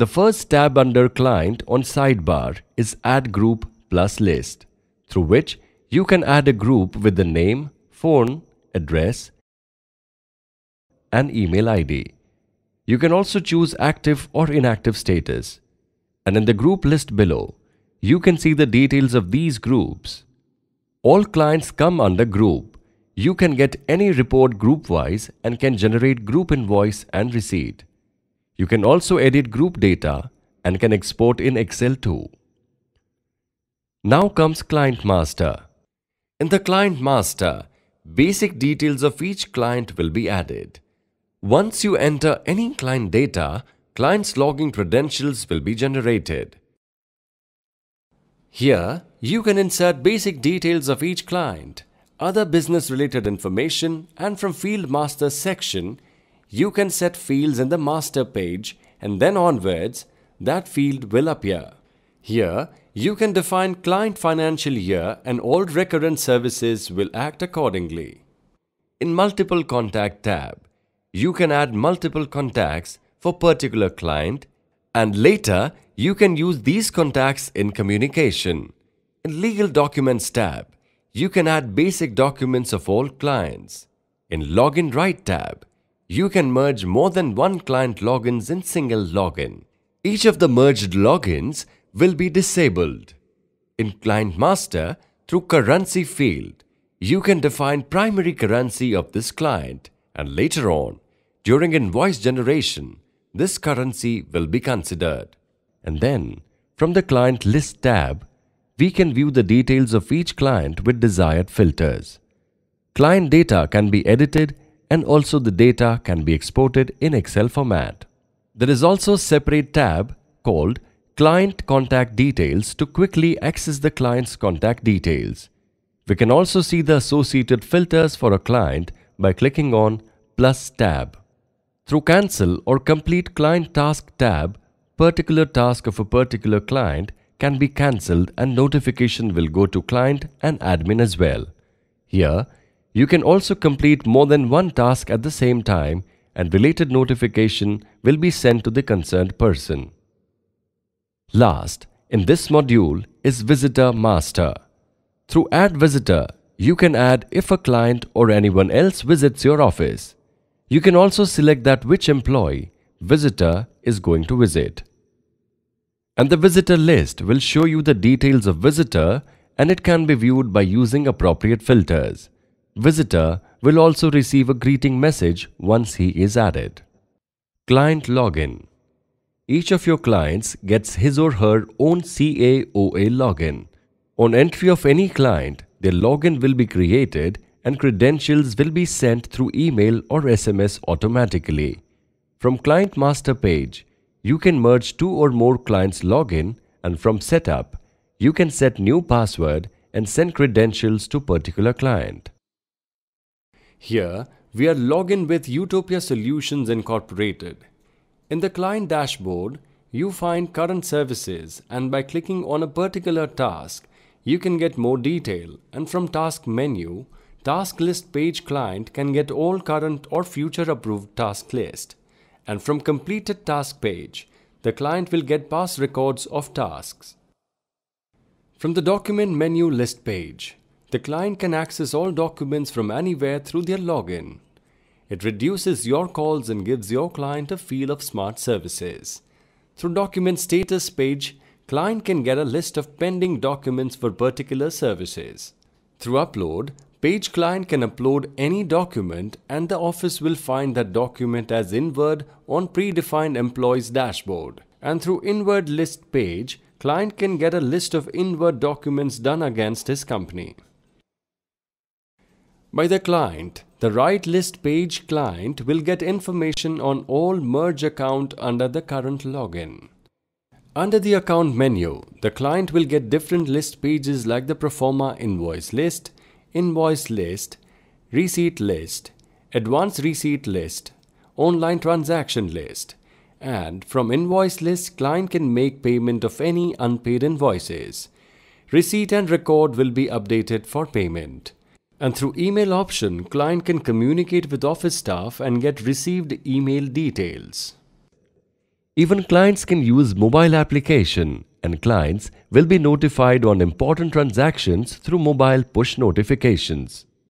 The first tab under Client on sidebar is Add Group plus List, through which you can add a group with the name, phone, address, and email ID. You can also choose active or inactive status. And in the group list below, you can see the details of these groups. All clients come under group. You can get any report group-wise and can generate group invoice and receipt. You can also edit group data and can export in Excel too. Now comes Client Master. In the Client Master, basic details of each client will be added. Once you enter any client data, client's login credentials will be generated. Here, you can insert basic details of each client, other business-related information, and from Field Master section, you can set fields in the master page, and then onwards, that field will appear. Here, you can define client financial year and all recurrent services will act accordingly. In Multiple Contact tab, you can add multiple contacts for particular client, and later you can use these contacts in communication. In Legal Documents tab, you can add basic documents of all clients. In Login Right tab, you can merge more than one client logins in single login. Each of the merged logins will be disabled. In Client Master, through Currency field, you can define primary currency of this client, and later on, during invoice generation, this currency will be considered. And then, from the Client List tab, we can view the details of each client with desired filters. Client data can be edited and also the data can be exported in Excel format. There is also a separate tab called Client Contact Details to quickly access the client's contact details. We can also see the associated filters for a client by clicking on Plus tab. Through Cancel or Complete Client Task tab, particular task of a particular client can be cancelled and notification will go to client and admin as well. Here, you can also complete more than one task at the same time and related notification will be sent to the concerned person. Last, in this module is Visitor Master. Through Add Visitor, you can add if a client or anyone else visits your office. You can also select that which employee, visitor is going to visit. And the visitor list will show you the details of visitor and it can be viewed by using appropriate filters. Visitor will also receive a greeting message once he is added. Client Login. Each of your clients gets his or her own CAOA login. On entry of any client, their login will be created and credentials will be sent through email or SMS automatically. From Client Master page, you can merge two or more clients' login, and from Setup, you can set new password and send credentials to particular client. Here, we are logged with Utopia Solutions Incorporated. In the client dashboard, you find current services, and by clicking on a particular task, you can get more detail, and from Task menu, Task List page client can get all current or future approved task list. And from Completed Task page, the client will get past records of tasks. From the Document menu List page, the client can access all documents from anywhere through their login. It reduces your calls and gives your client a feel of smart services. Through Document Status page, client can get a list of pending documents for particular services. Through Upload page, client can upload any document and the office will find that document as inward on predefined employee's dashboard. And through Inward List page, client can get a list of inward documents done against his company. By the client, the Right List page client will get information on all merge account under the current login. Under the Account menu, the client will get different list pages like the Proforma Invoice List, Invoice List, Receipt List, Advance Receipt List, Online Transaction List, and from Invoice List, client can make payment of any unpaid invoices. Receipt and record will be updated for payment. And through Email option, client can communicate with office staff and get received email details. Even clients can use mobile application, and clients will be notified on important transactions through mobile push notifications.